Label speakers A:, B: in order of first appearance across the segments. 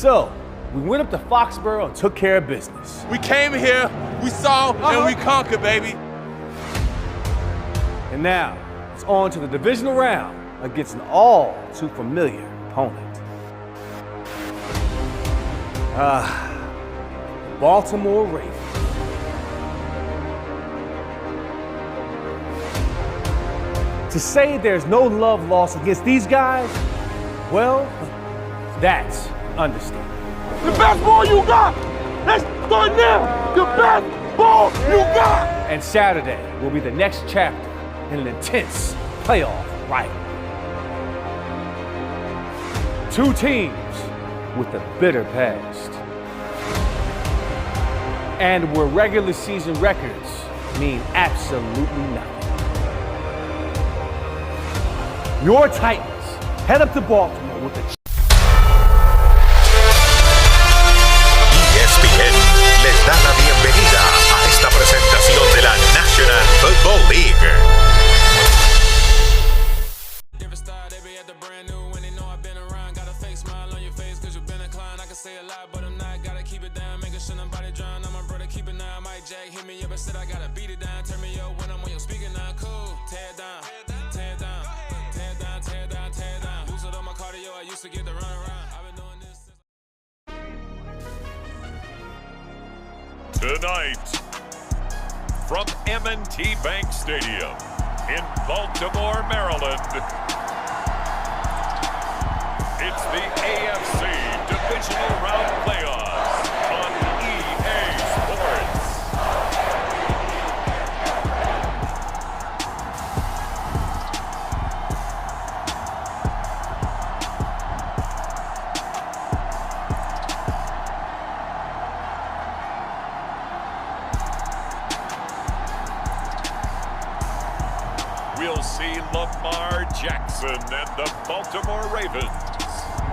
A: So, we went up to Foxborough and took care of business.
B: We came here, we saw, and we conquered, baby.
A: And now, it's on to the divisional round against an all too familiar opponent. Baltimore Ravens. To say there's no love lost against these guys, well, that's understatement.
B: The best ball you got! Let's start now! The best ball you got!
A: And Saturday will be the next chapter in an intense playoff rivalry. Two teams with a bitter past. And where regular season records mean absolutely nothing. Your Titans head up to Baltimore with the
C: ESPN les da la bienvenida a esta presentación de la National Football League.
D: Tonight, from M&T Bank Stadium in Baltimore, Maryland, it's the AFC Divisional Round Playoffs on EA Sports. We'll see Lamar Jackson and the Baltimore Ravens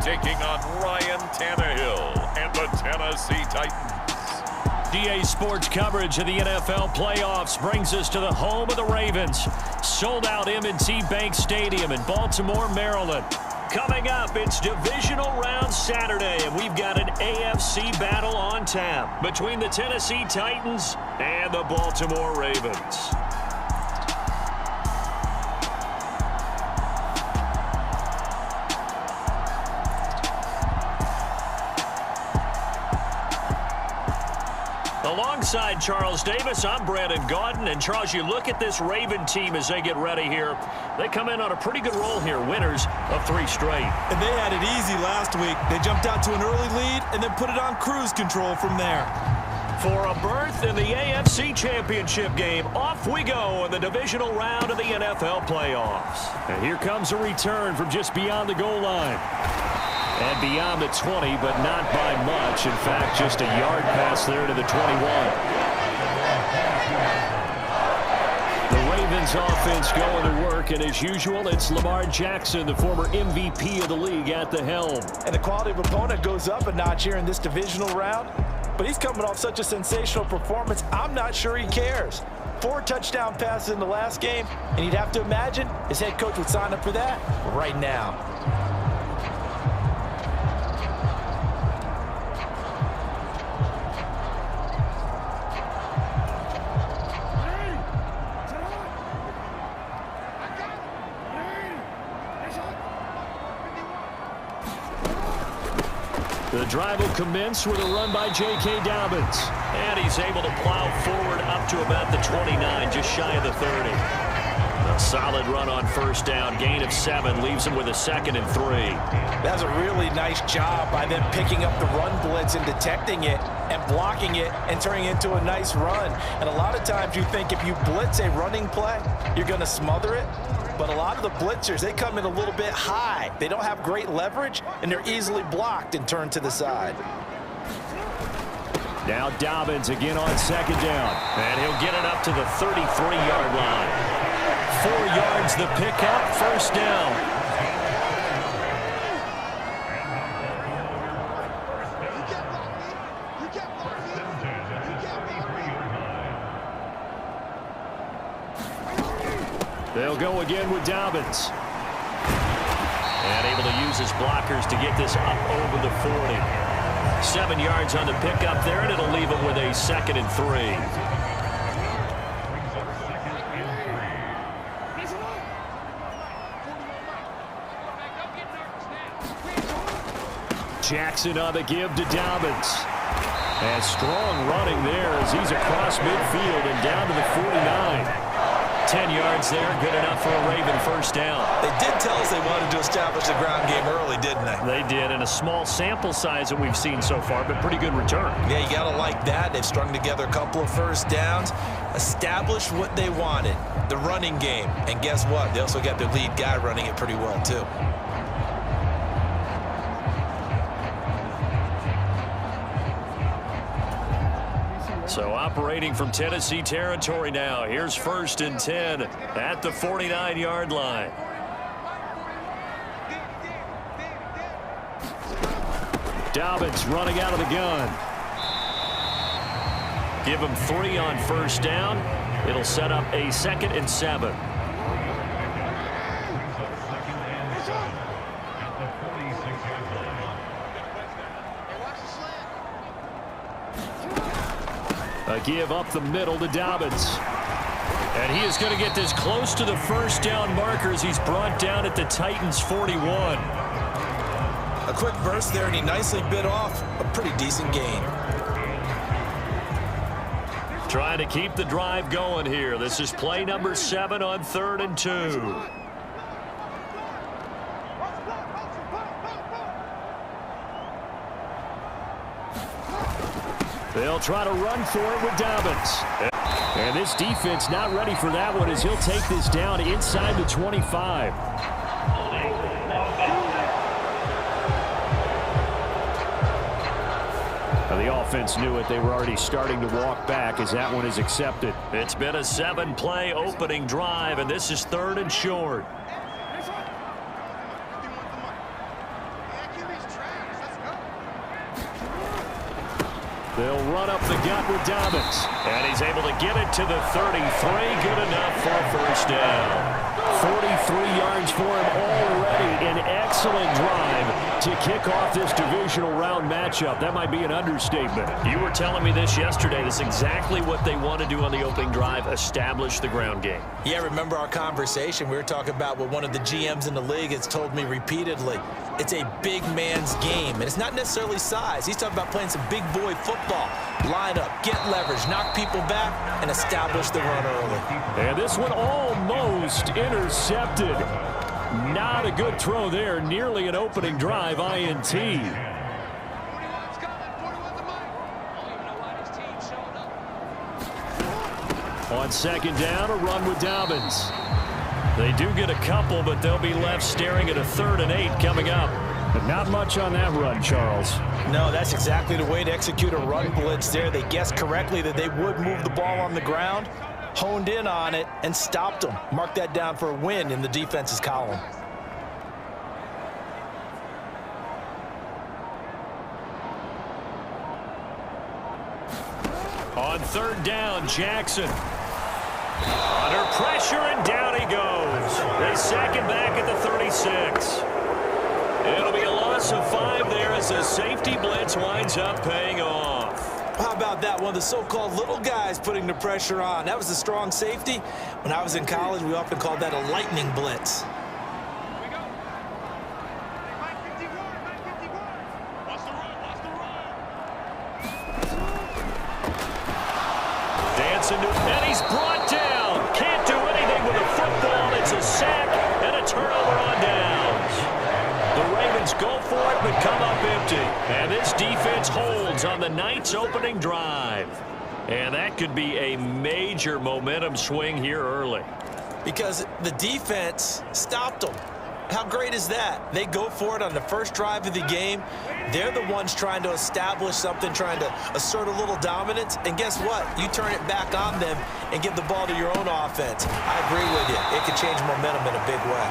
D: taking on Ryan Tannehill and the Tennessee Titans.
E: EA Sports coverage of the NFL playoffs brings us to the home of the Ravens. Sold out M&T Bank Stadium in Baltimore, Maryland. Coming up, it's Divisional Round Saturday, and we've got an AFC battle on tap between the Tennessee Titans and the Baltimore Ravens. Alongside Charles Davis, I'm Brandon Gaudin. And Charles, you look at this Raven team as they get ready here. They come in on a pretty good roll here, winners of 3 straight.
F: And they had it easy last week. They jumped out to an early lead and then put it on cruise control from there.
E: For a berth in the AFC Championship game, off we go in the divisional round of the NFL playoffs. And here comes a return from just beyond the goal line. And beyond the 20, but not by much. In fact, just a yard pass there to the 21. The Ravens offense going to work, and as usual, it's Lamar Jackson, the former MVP of the league, at the helm.
F: And the quality of opponent goes up a notch here in this divisional round. But he's coming off such a sensational performance, I'm not sure he cares. 4 touchdown passes in the last game, and you'd have to imagine his head coach would sign up for that right now.
E: The drive will commence with a run by J.K. Dobbins. And he's able to plow forward up to about the 29, just shy of the 30. A solid run on first down. Gain of 7 leaves him with a 2nd and 3.
F: That's a really nice job by them picking up the run blitz and detecting it and blocking it and turning it into a nice run. And a lot of times you think if you blitz a running play, you're going to smother it. But a lot of the blitzers, they come in a little bit high. They don't have great leverage, and they're easily blocked and turned to the side.
E: Now Dobbins again on 2nd down. And he'll get it up to the 33-yard line. 4 yards the pickup, 1st down. They'll go again with Dobbins. And able to use his blockers to get this up over the 40. 7 yards on the pickup there, and it'll leave him with a 2nd and 3. Jackson on the give to Dobbins. And strong running there as he's across midfield and down to the 49. 10 yards there, good enough for a Raven first down.
F: They did tell us they wanted to establish the ground game early, didn't they?
E: They did, and a small sample size that we've seen so far, but pretty good return.
F: Yeah, you got to like that. They've strung together a couple of first downs, established what they wanted, the running game. And guess what? They also got their lead guy running it pretty well, too.
E: So operating from Tennessee territory now. Here's 1st and 10 at the 49-yard line. Dobbins running out of the gun. Give him 3 on first down. It'll set up a 2nd and 7. A give up the middle to Dobbins. And he is going to get this close to the first down markers. He's brought down at the Titans' 41.
F: A quick burst there, and he nicely bit off a pretty decent gain.
E: Trying to keep the drive going here. This is play number 7 on 3rd and 2. They'll try to run for it with Dobbins. And this defense not ready for that one as he'll take this down inside the 25. Now the offense knew it. They were already starting to walk back as that one is accepted. It's been a 7-play opening drive, and this is 3rd and short. They'll run up the gut with Dobbins. And he's able to get it to the 33. Good enough for a first down. 43 yards for him already. An excellent drive to kick off this divisional round matchup. That might be an understatement. You were telling me this yesterday. This is exactly what they want to do on the opening drive, establish the ground game.
F: Yeah, remember our conversation. We were talking about what one of the GMs in the league has told me repeatedly. It's a big man's game, and it's not necessarily size. He's talking about playing some big boy football. Line up, get leverage, knock people back, and establish the run early.
E: And this one almost intercepted. Not a good throw there. Nearly an opening drive INT. On 2nd down, a run with Dobbins. They do get a couple, but they'll be left staring at a 3rd and 8 coming up. But not much on that run, Charles.
F: No, that's exactly the way to execute a run blitz there. They guessed correctly that they would move the ball on the ground, honed in on it, and stopped them. Mark that down for a win in the defense's column.
E: On 3rd down, Jackson. Under pressure, and down he goes. They sack him back at the 36. It'll be a loss of 5 there as the safety blitz winds up paying off.
F: How about that? One of the so-called little guys putting the pressure on. That was a strong safety. When I was in college, we often called that a lightning blitz.
E: And he's brought down. Can't do anything with a football. It's a sack and a turnover on downs. The Ravens go for it but come up empty. And this defense holds on the Knights' opening drive. And that could be a major momentum swing here early.
F: Because the defense stopped them. How great is that? They go for it on the first drive of the game. They're the ones trying to establish something, trying to assert a little dominance. And guess what? You turn it back on them and give the ball to your own offense. I agree with you. It can change momentum in a big way.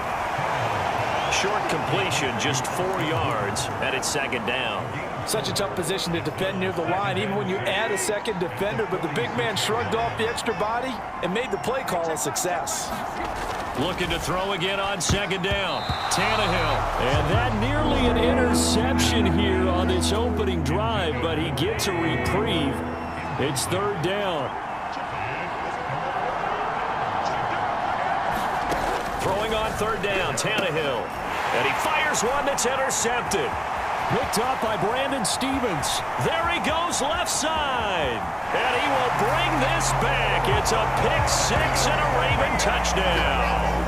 E: Short completion, just 4 yards, and it's 2nd down.
G: Such a tough position to defend near the line, even when you add a second defender. But the big man shrugged off the extra body and made the play call a success.
E: Looking to throw again on 2nd down. Tannehill. And that nearly an interception interception here on this opening drive, but he gets a reprieve. It's third down. Throwing on third down, Tannehill. And he fires one that's intercepted. Picked up by Brandon Stevens. There he goes left side. And he will bring this back. It's a pick-6 and a Raven touchdown.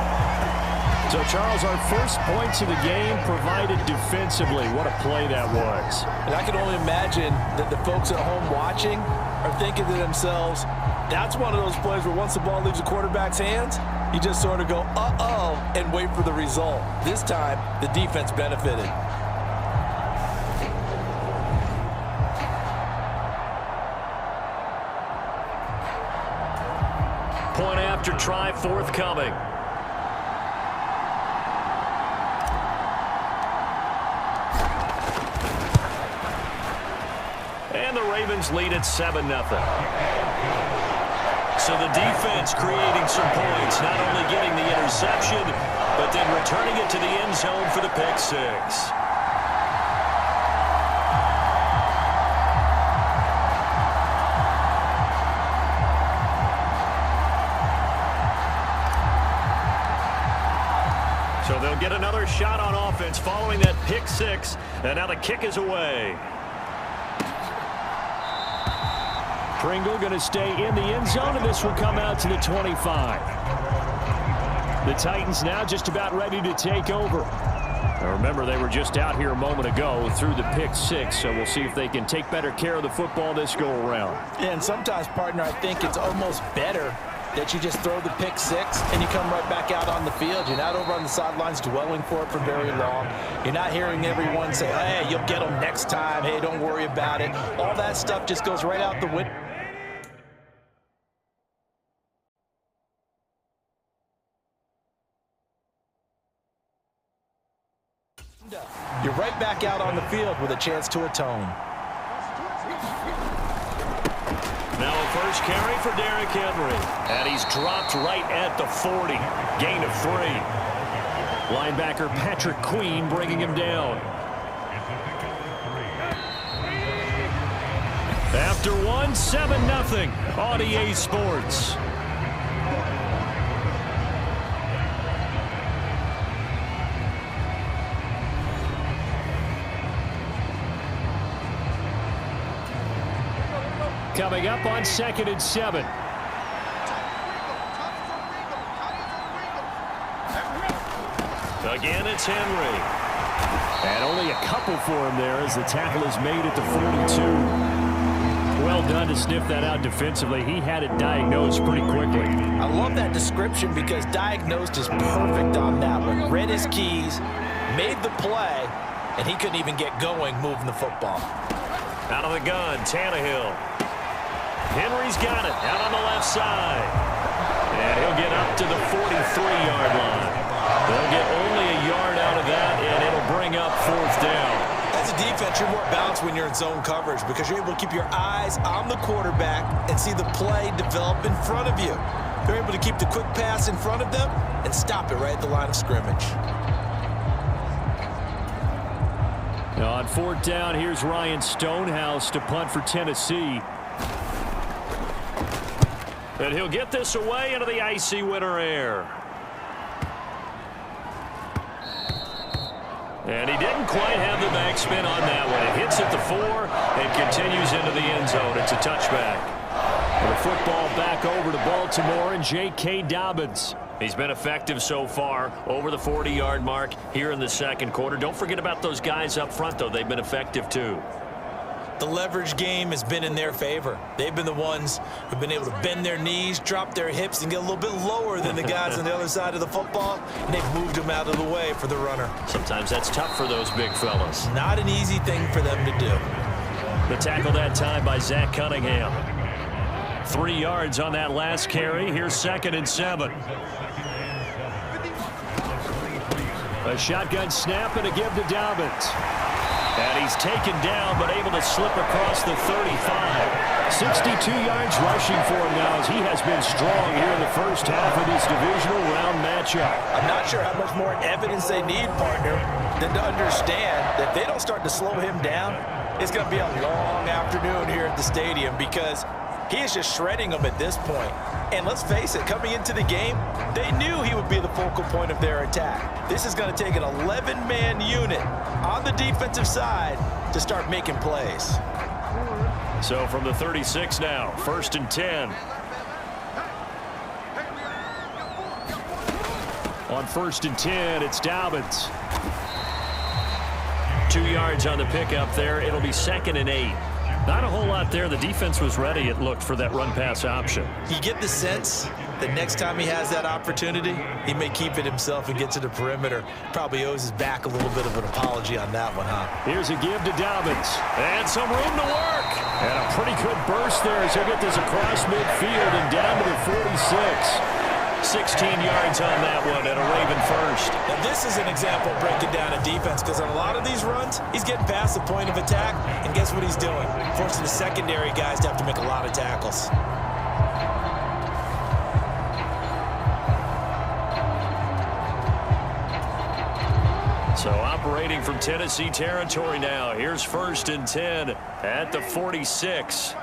E: So, Charles, our first points of the game provided defensively. What a play that was.
G: And I can only imagine that the folks at home watching are thinking to themselves, that's one of those plays where once the ball leaves the quarterback's hands, you just sort of go, uh-oh, and wait for the result. This time, the defense benefited.
E: Point after try forthcoming. And the Ravens lead at 7-0. So the defense creating some points, not only getting the interception, but then returning it to the end zone for the pick-6. So they'll get another shot on offense following that pick-6, and now the kick is away. Pringle going to stay in the end zone, and this will come out to the 25. The Titans now just about ready to take over. Now remember, they were just out here a moment ago through the pick-6, so we'll see if they can take better care of the football this go-around.
G: And sometimes, partner, I think it's almost better that you just throw the pick-6 and you come right back out on the field. You're not over on the sidelines dwelling for it for very long. You're not hearing everyone say, hey, you'll get them next time. Hey, don't worry about it. All that stuff just goes right out the window. You're right back out on the field with a chance to atone.
E: Now a first carry for Derrick Henry. And he's dropped right at the 40. Gain of 3. Linebacker Patrick Queen bringing him down. After 1, 7-0 on EA Sports. Coming up on 2nd and 7. Again, it's Henry. And only a couple for him there as the tackle is made at the 42. Well done to sniff that out defensively. He had it diagnosed pretty quickly.
G: I love that description because diagnosed is perfect on that one. Read his keys, made the play, and he couldn't even get going moving the football.
E: Out of the gun, Tannehill. Henry's got it out on the left side. And he'll get up to the 43-yard line. They'll get only a yard out of that, and it'll bring up 4th down.
G: As a defense, you're more balanced when you're in zone coverage because you're able to keep your eyes on the quarterback and see the play develop in front of you. They're able to keep the quick pass in front of them and stop it right at the line of scrimmage.
E: Now on 4th down, here's Ryan Stonehouse to punt for Tennessee. And he'll get this away into the icy winter air. And he didn't quite have the backspin on that one. It hits at the 4 and continues into the end zone. It's a touchback. And the football back over to Baltimore and J.K. Dobbins. He's been effective so far over the 40-yard mark here in the 2nd quarter. Don't forget about those guys up front, though. They've been effective, too.
G: The leverage game has been in their favor. They've been the ones who've been able to bend their knees, drop their hips, and get a little bit lower than the guys on the other side of the football, and they've moved them out of the way for the runner.
E: Sometimes that's tough for those big fellas.
G: Not an easy thing for them to do.
E: The tackle that time by Zach Cunningham. 3 yards on that last carry. Here's 2nd and 7. A shotgun snap and a give to Dobbins. And he's taken down, but able to slip across the 35. 62 yards rushing for him now as he has been strong here in the first half of this divisional round matchup.
G: I'm not sure how much more evidence they need, partner, than to understand that they don't start to slow him down. It's going to be a long afternoon here at the stadium because he is just shredding them at this point. And let's face it, coming into the game, they knew he would be the focal point of their attack. This is going to take an 11-man unit on the defensive side to start making plays.
E: So from the 36 now, 1st and 10. On 1st and 10, it's Dobbins. 2 yards on the pickup there. It'll be 2nd and 8. Not a whole lot there. The defense was ready, it looked, for that run-pass option.
G: You get the sense that next time he has that opportunity, he may keep it himself and get to the perimeter. Probably owes his back a little bit of an apology on that one, huh?
E: Here's a give to Dobbins. And some room to work. And a pretty good burst there as he'll get this across midfield and down to the 46. 16 yards on that one and a Raven first.
G: Now this is an example of breaking down a defense because on a lot of these runs, he's getting past the point of attack, and guess what he's doing? Forcing the secondary guys to have to make a lot of tackles.
E: So operating from Tennessee territory now. Here's 1st and 10 at the 46.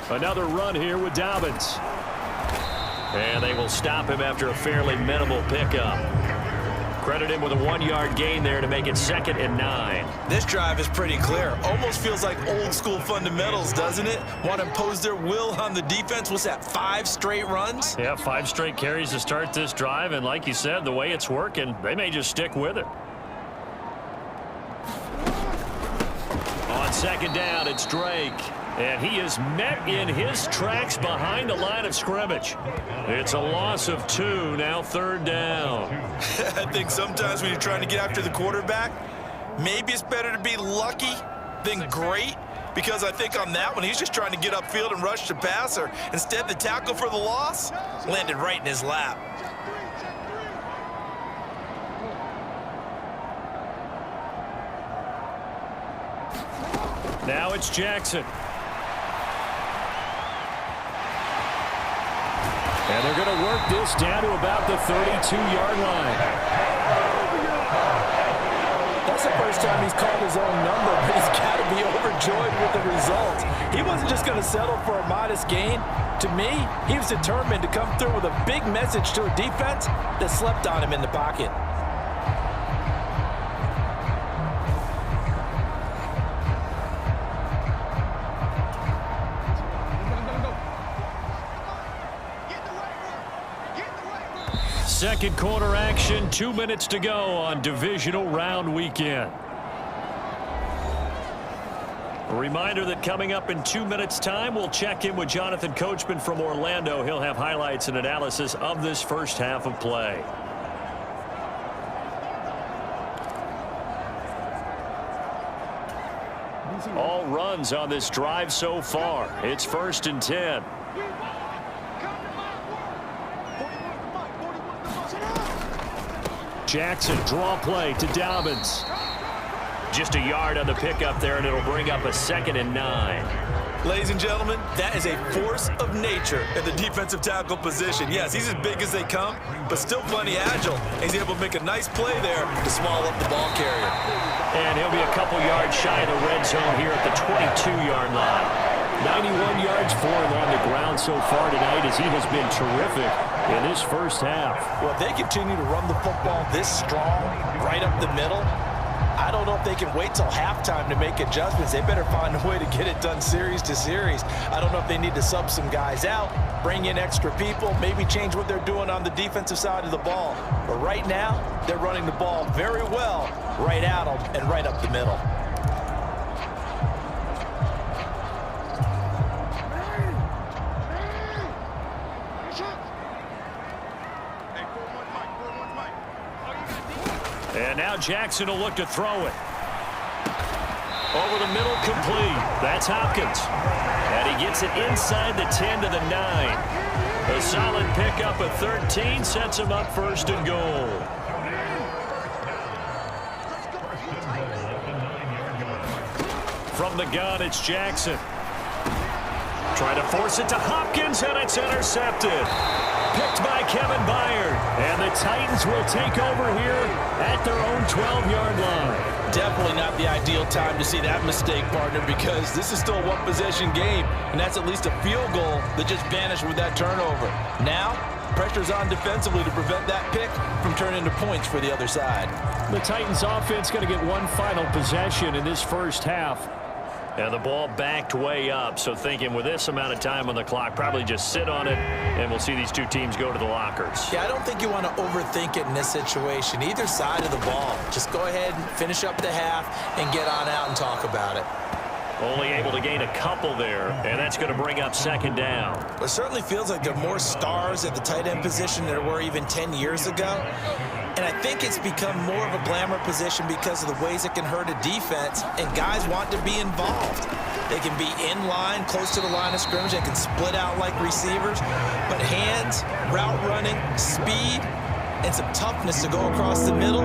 E: Another run here with Dobbins. And they will stop him after a fairly minimal pickup. Credit him with a 1-yard gain there to make it 2nd and 9.
G: This drive is pretty clear. Almost feels like old school fundamentals, doesn't it? Want to impose their will on the defense. What's that, 5 straight runs?
E: Yeah, 5 straight carries to start this drive. And like you said, the way it's working, they may just stick with it. On 2nd down, it's Drake. And he is met in his tracks behind the line of scrimmage. It's a loss of 2, now 3rd down.
G: I think sometimes when you're trying to get after the quarterback, maybe it's better to be lucky than great, because I think on that one, he's just trying to get upfield and rush the passer. Instead, the tackle for the loss landed right in his lap.
E: Now it's Jackson. And they're going to work this down to about the 32-yard line.
G: That's the first time he's called his own number, but he's got to be overjoyed with the result. He wasn't just going to settle for a modest gain. To me, he was determined to come through with a big message to a defense that slept on him in the pocket.
E: Second quarter action, 2 minutes to go on divisional round weekend. A reminder that coming up in 2 minutes' time, we'll check in with Jonathan Coachman from Orlando. He'll have highlights and analysis of this first half of play. All runs on this drive so far. It's 1st and 10. Jackson, draw play to Dobbins. Just a yard on the pickup there, and it'll bring up a 2nd and 9.
G: Ladies and gentlemen, that is a force of nature in the defensive tackle position. Yes, he's as big as they come, but still plenty agile. He's able to make a nice play there to swallow up the ball carrier.
E: And he'll be a couple yards shy of the red zone here at the 22-yard line. 91 yards for him on the ground so far tonight as he has been terrific in this first half.
G: Well, if they continue to run the football this strong, right up the middle, I don't know if they can wait till halftime to make adjustments. They better find a way to get it done series to series. I don't know if they need to sub some guys out, bring in extra people, maybe change what they're doing on the defensive side of the ball. But right now, they're running the ball very well right at them and right up the middle.
E: And now Jackson will look to throw it. Over the middle, complete. That's Hopkins. And he gets it inside the 10 to the 9. A solid pickup of 13 sets him up 1st and goal. From the gun, it's Jackson. Trying to force it to Hopkins, and it's intercepted. Picked by Kevin Byard. And the Titans will take over here at their own 12-yard line.
G: Definitely not the ideal time to see that mistake, partner, because this is still a one-possession game, and that's at least a field goal that just vanished with that turnover. Now, pressure's on defensively to prevent that pick from turning into points for the other side.
E: The Titans offense going to get one final possession in this first half. And the ball backed way up, so thinking with this amount of time on the clock, probably just sit on it, and we'll see these two teams go to the lockers.
G: Yeah, I don't think you want to overthink it in this situation. Either side of the ball. Just go ahead and finish up the half and get on out and talk about it.
E: Only able to gain a couple there, and that's going to bring up second down.
G: It certainly feels like there are more stars at the tight end position than there were even 10 years ago. And I think it's become more of a glamour position because of the ways it can hurt a defense, and guys want to be involved. They can be in line, close to the line of scrimmage. They can split out like receivers. But hands, route running, speed, and some toughness to go across the middle,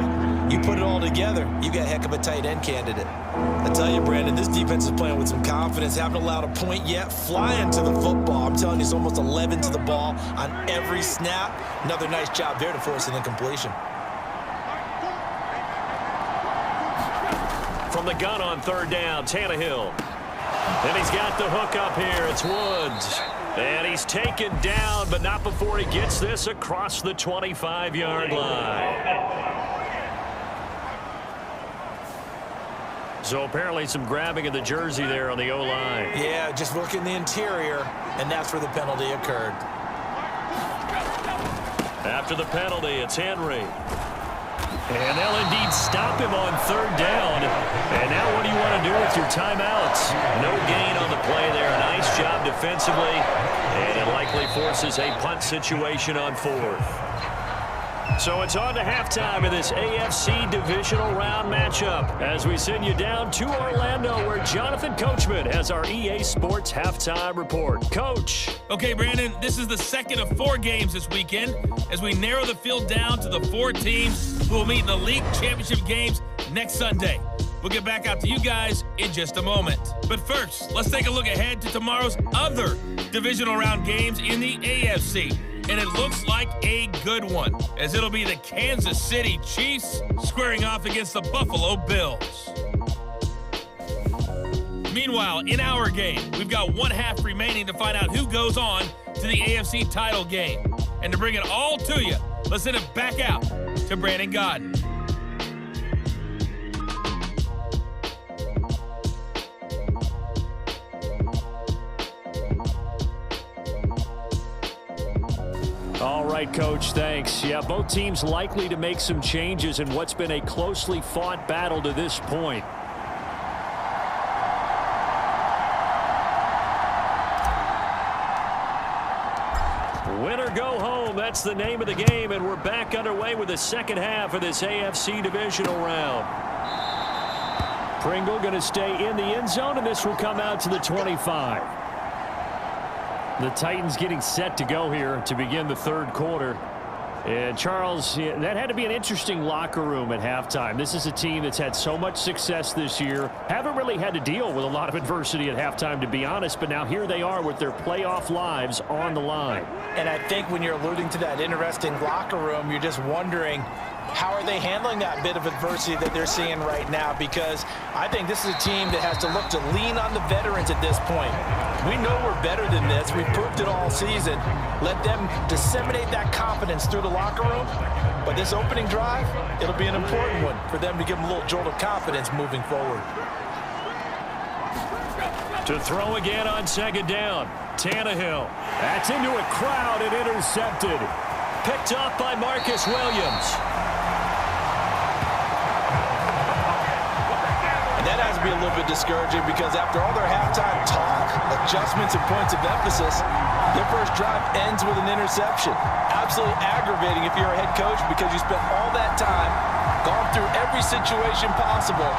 G: you put it all together, you got a heck of a tight end candidate. I tell you, Brandon, this defense is playing with some confidence. Haven't allowed a point yet. Flying to the football. I'm telling you, it's almost 11 to the ball on every snap. Another nice job there to force an incompletion.
E: From the gun on third down, Tannehill. And he's got the hook up here. It's Woods. And he's taken down, but not before he gets this across the 25-yard line. So apparently some grabbing of the jersey there on the O-line.
G: Yeah, just look in the interior, and that's where the penalty occurred.
E: After the penalty, it's Henry. And they'll indeed stop him on third down. And now what do you want to do with your timeouts? No gain on the play there. Nice job defensively. And it likely forces a punt situation on fourth. So it's on to halftime in this AFC divisional round matchup as we send you down to Orlando where Jonathan Coachman has our EA Sports halftime report. Coach.
H: Okay, Brandon, this is the second of 4 games this weekend as we narrow the field down to the 4 teams who will meet in the league championship games next Sunday. We'll get back out to you guys in just a moment. But first, let's take a look ahead to tomorrow's other divisional round games in the AFC. And it looks like a good one, as it'll be the Kansas City Chiefs squaring off against the Buffalo Bills. Meanwhile, in our game, we've got 1 half remaining to find out who goes on to the AFC title game. And to bring it all to you, let's send it back out to Brandon Godden.
E: All right, Coach, thanks. Yeah, both teams likely to make some changes in what's been a closely fought battle to this point. Win or go home, that's the name of the game, and we're back underway with the second half of this AFC divisional round. Pringle going to stay in the end zone, and this will come out to the 25. The Titans getting set to go here to begin the third quarter. And Charles, that had to be an interesting locker room at halftime. This is a team that's had so much success this year. Haven't really had to deal with a lot of adversity at halftime, to be honest. But now here they are with their playoff lives on the line.
G: And I think when you're alluding to that interesting locker room, you're just wondering, how are they handling that bit of adversity that they're seeing right now? Because I think this is a team that has to look to lean on the veterans at this point. We know we're better than this. We've proved it all season. Let them disseminate that confidence through the locker room. But this opening drive, it'll be an important one for them to give them a little jolt of confidence moving forward.
E: To throw again on second down, Tannehill. That's into a crowd and intercepted. Picked up by Marcus Williams.
G: That has to be a little bit discouraging because after all their halftime talk, adjustments, and points of emphasis, their first drive ends with an interception. Absolutely aggravating if you're a head coach because you spent all that time, gone through every situation possible,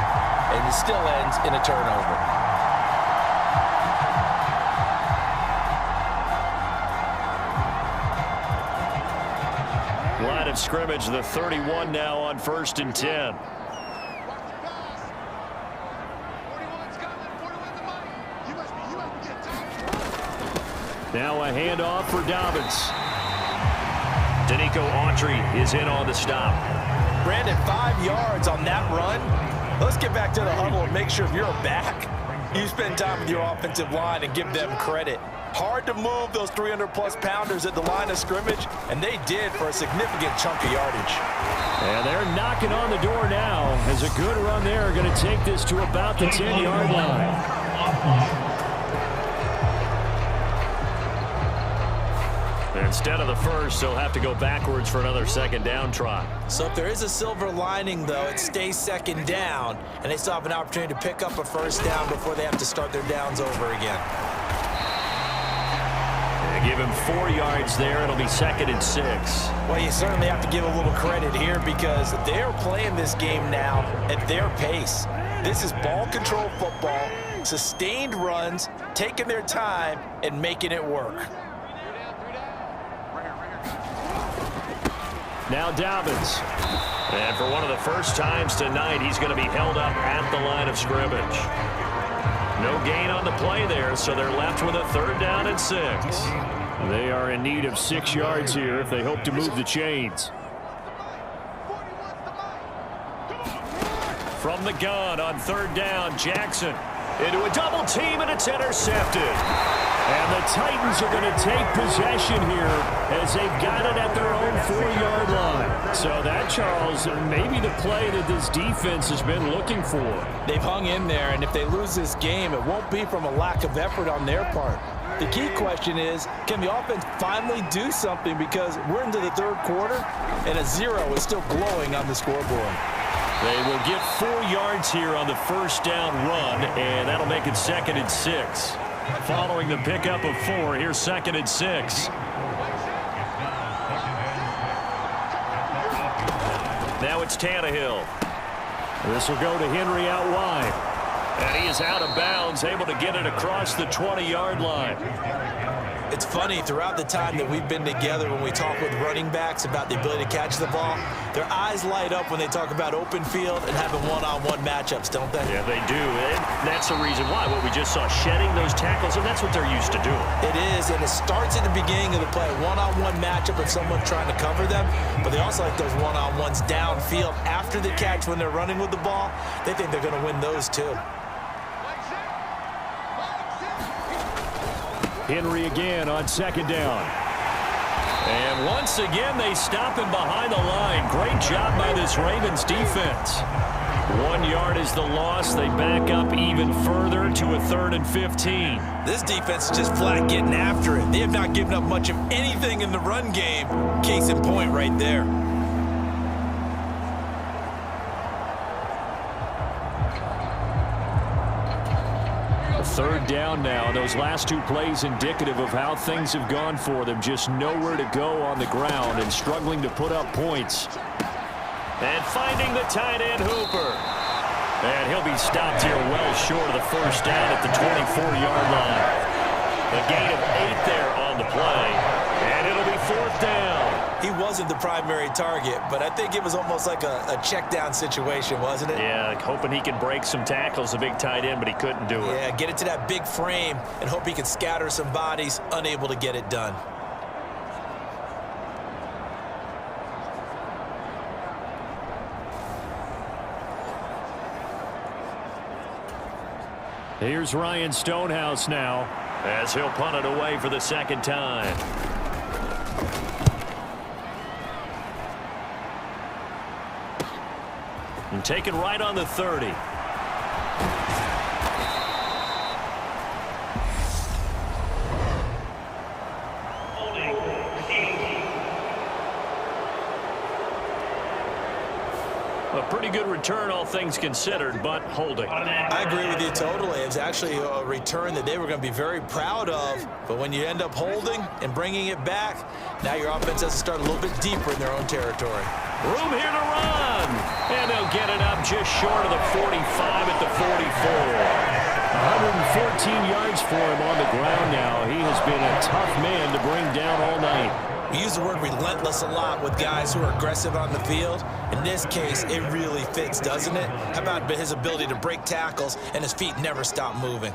G: and it still ends in a turnover.
E: Line of scrimmage, the 31 now on 1st and 10. Now a handoff for Dobbins. Danico Autry is in on the stop.
G: Brandon, 5 yards on that run. Let's get back to the huddle and make sure if you're back, you spend time with your offensive line and give them credit. Hard to move those 300-plus pounders at the line of scrimmage, and they did for a significant chunk of yardage.
E: And they're knocking on the door now as a good run there. Going to take this to about the 10-yard line. Instead of the first, they'll have to go backwards for another second down try.
G: So if there is a silver lining, though, it stays second down, and they still have an opportunity to pick up a first down before they have to start their downs over again.
E: They give him 4 yards there. It'll be 2nd and 6.
G: Well, you certainly have to give a little credit here because they're playing this game now at their pace. This is ball control football, sustained runs, taking their time, and making it work.
E: Now Dobbins. And for one of the first times tonight, he's going to be held up at the line of scrimmage. No gain on the play there, so they're left with a 3rd down and 6. They are in need of 6 yards here if they hope to move the chains. From the gun on 3rd down, Jackson into a double team, and it's intercepted. And the Titans are going to take possession here as they've got it at their own 4-yard line. So that, Charles, may be the play that this defense has been looking for.
G: They've hung in there, and if they lose this game, it won't be from a lack of effort on their part. The key question is, can the offense finally do something? Because we're into the 3rd quarter, and a 0 is still glowing on the scoreboard.
E: They will get 4 yards here on the first down run, and that'll make it 2nd and 6. Following the pickup of 4, here's 2nd and 6. Now it's Tannehill. This will go to Henry out wide. And he is out of bounds, able to get it across the 20-yard line.
G: It's funny, throughout the time that we've been together when we talk with running backs about the ability to catch the ball, their eyes light up when they talk about open field and having one-on-one matchups, don't they?
E: Yeah, they do. And that's the reason why. What we just saw, shedding those tackles, and that's what they're used to doing.
G: It is, and it starts at the beginning of the play. One-on-one matchup with someone trying to cover them, but they also like those one-on-ones downfield after the catch when they're running with the ball. They think they're going to win those too.
E: Henry again on 2nd down. And once again, they stop him behind the line. Great job by this Ravens defense. 1 yard is the loss. They back up even further to a 3rd and 15.
G: This defense is just flat getting after it. They have not given up much of anything in the run game. Case in point right there.
E: Third down now. Those last 2 plays indicative of how things have gone for them. Just nowhere to go on the ground and struggling to put up points. And finding the tight end Hooper. And he'll be stopped here well short of the first down at the 24-yard line. A gain of 8 there on the play. And it'll be 4th down.
G: He wasn't the primary target, but I think it was almost like a check down situation, wasn't it?
E: Yeah, like hoping he can break some tackles, a big tight end, but he couldn't do it.
G: Yeah, get it to that big frame and hope he can scatter some bodies, unable to get it done.
E: Here's Ryan Stonehouse now as he'll punt it away for the 2nd time. And taken right on the 30. A pretty good return, all things considered, but holding.
G: I agree with you totally. It's actually a return that they were going to be very proud of. But when you end up holding and bringing it back, now your offense has to start a little bit deeper in their own territory.
E: Room here to run. And they'll get it up just short of the 45 at the 44. 114 yards for him on the ground now. He has been a tough man to bring down all night.
G: We use the word relentless a lot with guys who are aggressive on the field. In this case, it really fits, doesn't it? How about his ability to break tackles and his feet never stop moving?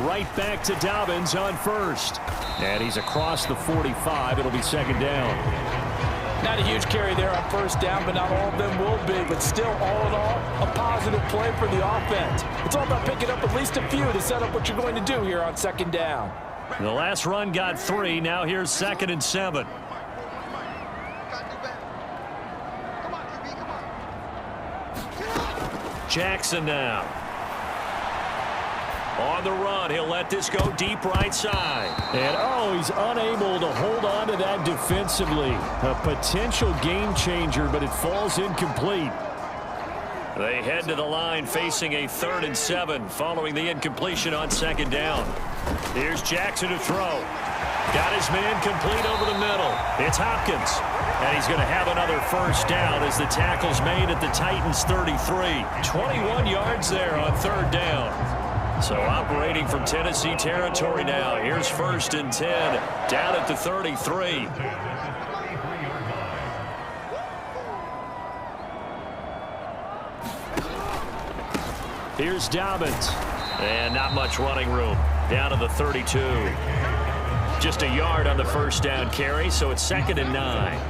E: Right back to Dobbins on first. And he's across the 45. It'll be second down.
G: Not a huge carry there on first down, but not all of them will be. But still, all in all, a positive play for the offense. It's all about picking up at least a few to set up what you're going to do here on second down.
E: The last run got 3. Now here's 2nd and 7. Jackson now. On the run, he'll let this go deep right side. And, he's unable to hold on to that defensively. A potential game changer, but it falls incomplete. They head to the line facing a 3rd and 7 following the incompletion on second down. Here's Jackson to throw. Got his man complete over the middle. It's Hopkins. And he's going to have another first down as the tackle's made at the Titans' 33. 21 yards there on 3rd down. So operating from Tennessee territory now. Here's 1st and 10 down at the 33. Here's Dobbins. And not much running room. Down to the 32. Just a yard on the first down carry, so it's 2nd and 9.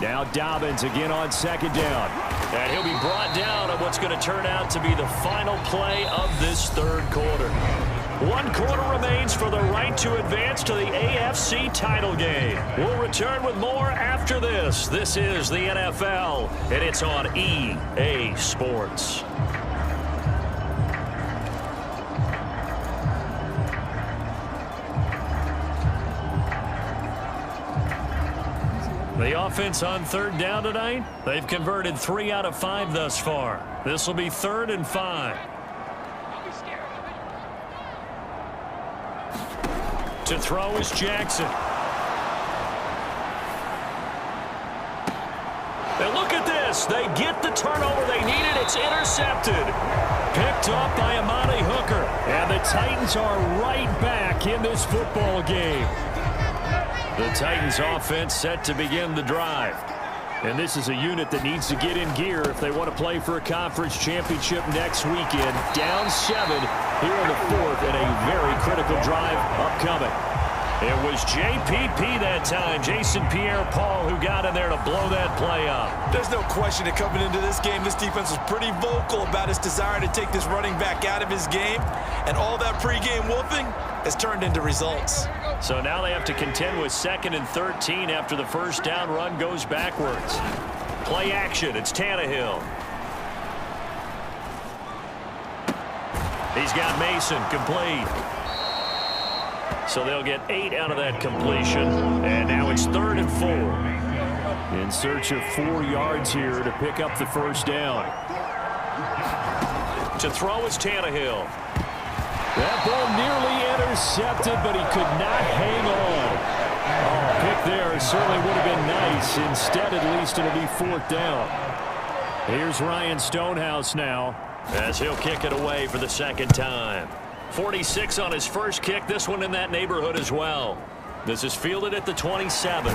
E: Now Dobbins again on second down. And he'll be brought down on what's going to turn out to be the final play of this 3rd quarter. 1 quarter remains for the right to advance to the AFC title game. We'll return with more after this. This is the NFL, and it's on EA Sports. The offense on 3rd down tonight, they've converted 3 out of 5 thus far. This will be 3rd and 5. To throw is Jackson. And look at this. They get the turnover they needed. It's intercepted. Picked off by Amani Hooker. And the Titans are right back in this football game. The Titans offense set to begin the drive. And this is a unit that needs to get in gear if they want to play for a conference championship next weekend. Down 7 here in the 4th and a very critical drive upcoming. It was JPP that time, Jason Pierre-Paul, who got in there to blow that play up.
F: There's no question that coming into this game, this defense was pretty vocal about his desire to take this running back out of his game. And all that pregame whooping has turned into results.
E: So now they have to contend with 2nd and 13 after the first down run goes backwards. Play action. It's Tannehill. He's got Mason complete. So they'll get 8 out of that completion. And now it's 3rd and 4. In search of 4 yards here to pick up the first down. To throw is Tannehill. That ball nearly intercepted, but he could not hang on. Pick there certainly would have been nice. Instead, at least it'll be 4th down. Here's Ryan Stonehouse now as he'll kick it away for the 2nd time. 46 on his first kick. This one in that neighborhood as well. This is fielded at the 27.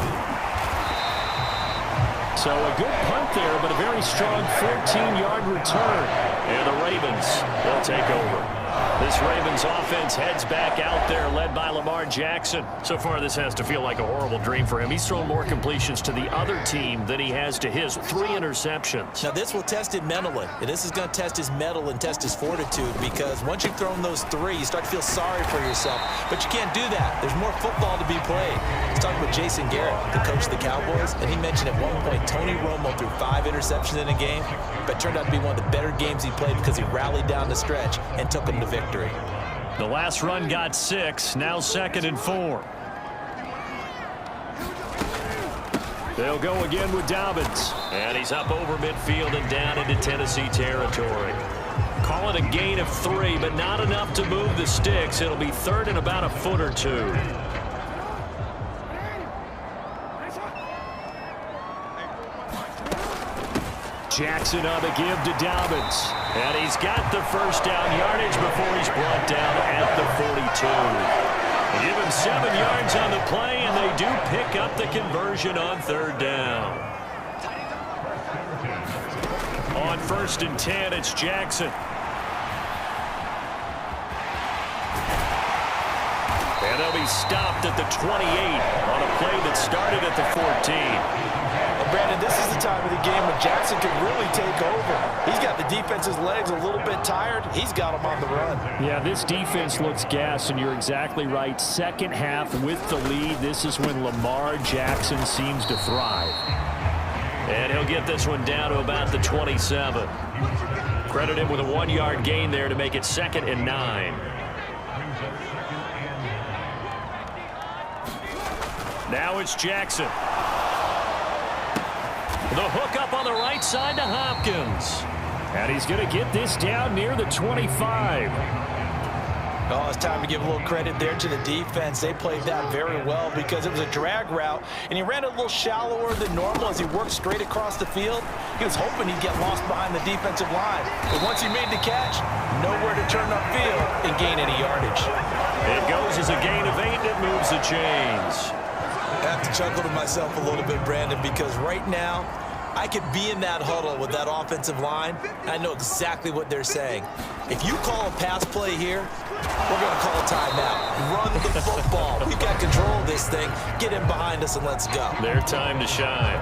E: So a good punt there, but a very strong 14-yard return. And the Ravens will take over. This Ravens offense heads back out there, led by Lamar Jackson. So far, this has to feel like a horrible dream for him. He's thrown more completions to the other team than he has to his. 3 interceptions.
G: Now, this will test him mentally. And this is going to test his mettle and test his fortitude, because once you've thrown those 3, you start to feel sorry for yourself. But you can't do that. There's more football to be played. I was talking with Jason Garrett, the coach of the Cowboys, and he mentioned at one point Tony Romo threw 5 interceptions in a game, but it turned out to be one of the better games he played because he rallied down the stretch and took him to victory.
E: The last run got 6, now 2nd and 4. They'll go again with Dobbins. And he's up over midfield and down into Tennessee territory. Call it a gain of 3, but not enough to move the sticks. It'll be 3rd and about a foot or 2. Jackson on the give to Dobbins. And he's got the first down yardage before he's brought down at the 42. Give him 7 yards on the play, and they do pick up the conversion on 3rd down. On 1st and 10, it's Jackson. And they'll be stopped at the 28 on a play that started at the 14.
G: Well, Brandon, this is the time of the game when Jackson can really take over. He's got the defense's legs a little bit tired. He's got them on the run.
E: Yeah, this defense looks gassed, and you're exactly right. Second half with the lead, this is when Lamar Jackson seems to thrive. And he'll get this one down to about the 27. Credit him with a 1-yard gain there to make it 2nd and 9. Now it's Jackson. The hook up on the right side to Hopkins. And he's going to get this down near the 25.
G: Oh, it's time to give a little credit there to the defense. They played that very well because it was a drag route, and he ran a little shallower than normal as he worked straight across the field. He was hoping he'd get lost behind the defensive line. But once he made the catch, nowhere to turn upfield and gain any yardage.
E: It goes as a gain of 8, and it moves the chains.
G: I have to chuckle to myself a little bit, Brandon, because right now, I could be in that huddle with that offensive line. I know exactly what they're saying. If you call a pass play here, we're going to call a timeout. Run the football. We've got control of this thing. Get in behind us and let's go.
E: Their time to shine.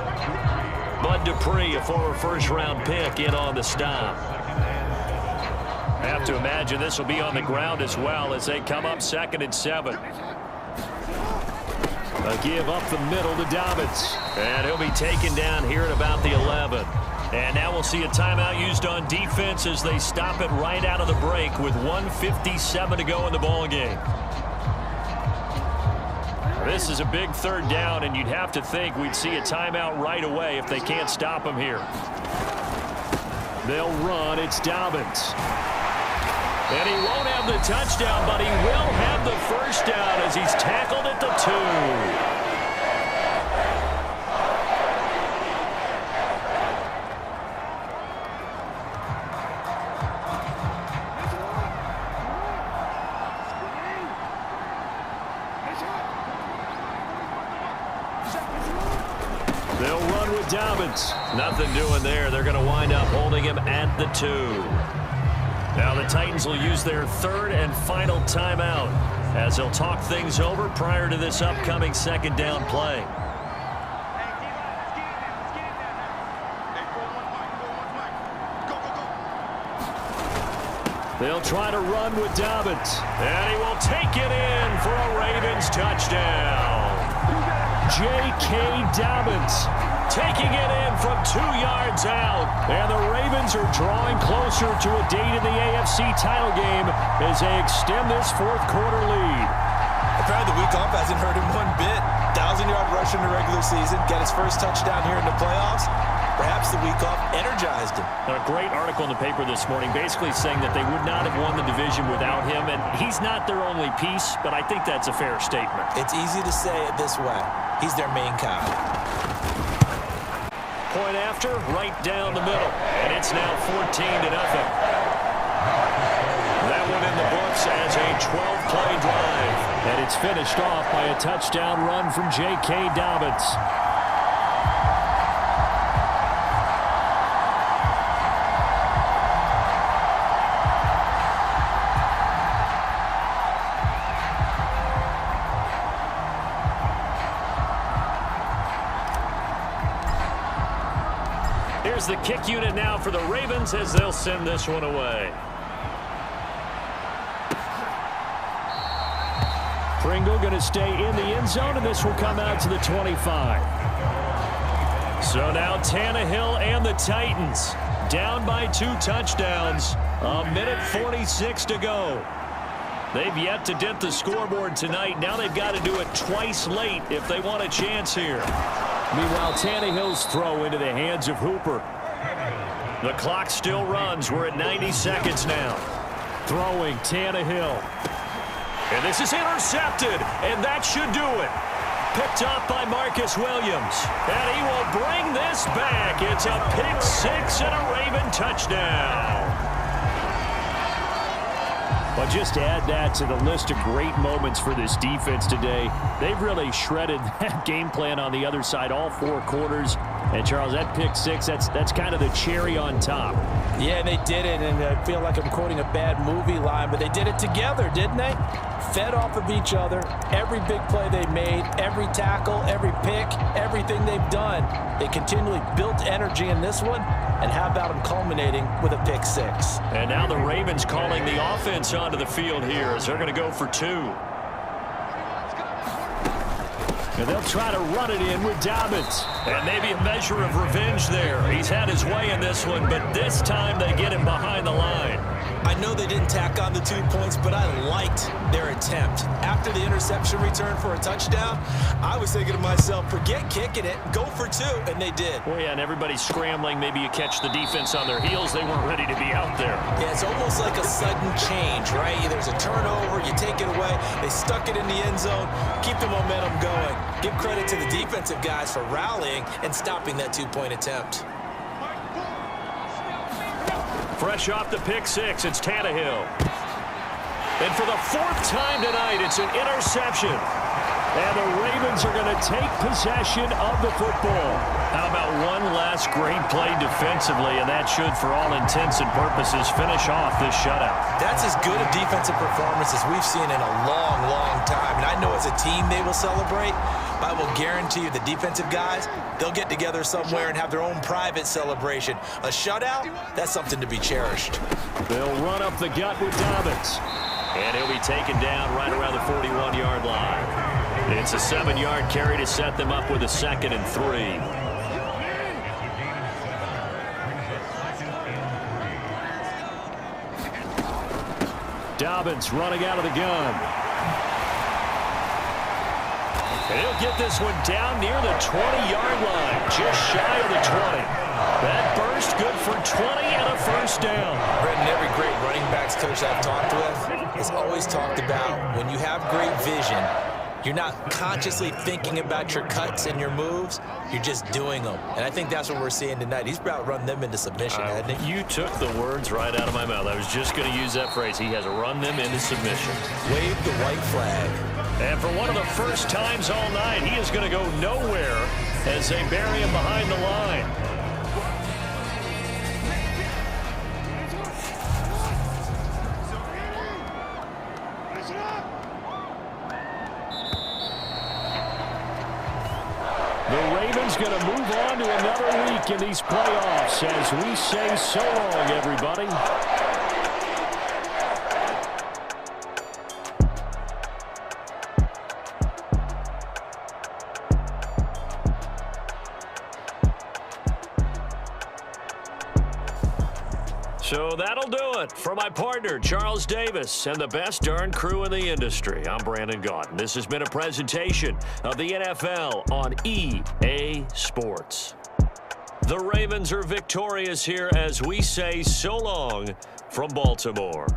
E: Bud Dupree, a former first-round pick, in on the stop. I have to imagine this will be on the ground as well as they come up 2nd and 7. A give up the middle to Dobbins. And he'll be taken down here at about the 11. And now we'll see a timeout used on defense as they stop it right out of the break with 1:57 to go in the ballgame. This is a big 3rd down, and you'd have to think we'd see a timeout right away if they can't stop him here. They'll run. It's Dobbins. And he won't have the touchdown, but he will have the first down as he's tackled at the 2. They'll run with Dobbins. Nothing doing there. They're going to wind up holding him at the 2. Now the Titans will use their 3rd and final timeout as they'll talk things over prior to this upcoming 2nd down play. They'll try to run with Dobbins, and he will take it in for a Ravens touchdown. J.K. Dobbins taking it in from 2 yards out. And the Ravens are drawing closer to a date in the AFC title game as they extend this 4th quarter lead.
G: Apparently the week off hasn't hurt him one bit. 1,000-yard rush in the regular season. Got his first touchdown here in the playoffs. Perhaps the week off energized him.
E: A great article in the paper this morning basically saying that they would not have won the division without him. And he's not their only piece, but I think that's a fair statement.
G: It's easy to say it this way. He's their main guy.
E: Point after, right down the middle. And it's now 14-0. That one in the books as a 12-play drive. And it's finished off by a touchdown run from J.K. Dobbins. Here's the kick unit now for the Ravens as they'll send this one away. Pringle going to stay in the end zone, and this will come out to the 25. So now Tannehill and the Titans down by 2 touchdowns. 1:46 to go. They've yet to dent the scoreboard tonight. Now they've got to do it twice late if they want a chance here. Meanwhile, Tannehill's throw into the hands of Hooper. The clock still runs. We're at 90 seconds now. Throwing Tannehill. And this is intercepted, and that should do it. Picked up by Marcus Williams. And he will bring this back. It's a pick 6 and a Raven touchdown. Well, just to add that to the list of great moments for this defense today, they've really shredded that game plan on the other side all 4 quarters. And, Charles, that pick 6, that's kind of the cherry on top.
G: Yeah, they did it, and I feel like I'm quoting a bad movie line, but they did it together, didn't they? Fed off of each other, every big play they made, every tackle, every pick, everything they've done. They continually built energy in this one, and how about them culminating with a pick 6?
E: And now the Ravens calling the offense onto the field here as they're going to go for 2. And they'll try to run it in with Dobbins. And maybe a measure of revenge there. He's had his way in this one, but this time they get him behind the line.
G: I know they didn't tack on the 2 points, but I liked their attempt. After the interception return for a touchdown, I was thinking to myself, forget kicking it, go for 2, and they did.
E: Well, yeah, and everybody's scrambling. Maybe you catch the defense on their heels. They weren't ready to be out there.
G: Yeah, it's almost like a sudden change, right? There's a turnover, you take it away, they stuck it in the end zone, keep the momentum going. Give credit to the defensive guys for rallying and stopping that 2-point attempt.
E: Fresh off the pick 6, it's Tannehill. And for the 4th time tonight, it's an interception. And the Ravens are going to take possession of the football. How about one last great play defensively, and that should, for all intents and purposes, finish off this shutout.
G: That's as good a defensive performance as we've seen in a long, long time. And I know as a team they will celebrate, but I will guarantee you the defensive guys, they'll get together somewhere and have their own private celebration. A shutout, that's something to be cherished.
E: They'll run up the gut with Dobbins. And he'll be taken down right around the 41-yard line. It's a 7-yard carry to set them up with a 2nd and 3. Dobbins running out of the gun. And he'll get this one down near the 20-yard line, just shy of the 20. That burst good for 20 and a 1st down.
G: Brendan, every great running backs coach I've talked with has always talked about when you have great vision, you're not consciously thinking about your cuts and your moves. You're just doing them. And I think that's what we're seeing tonight. He's about to run them into submission, hasn't he?
E: You took the words right out of my mouth. I was just going to use that phrase. He has run them into submission.
G: Wave the white flag.
E: And for one of the first times all night, he is going to go nowhere as they bury him behind the line. The Ravens going to move on to another week in these playoffs as we say so long, everybody. So that'll do it for my partner, Charles Davis, and the best darn crew in the industry. I'm Brandon Gaudin. This has been a presentation of the NFL on EA Sports. The Ravens are victorious here as we say so long from Baltimore.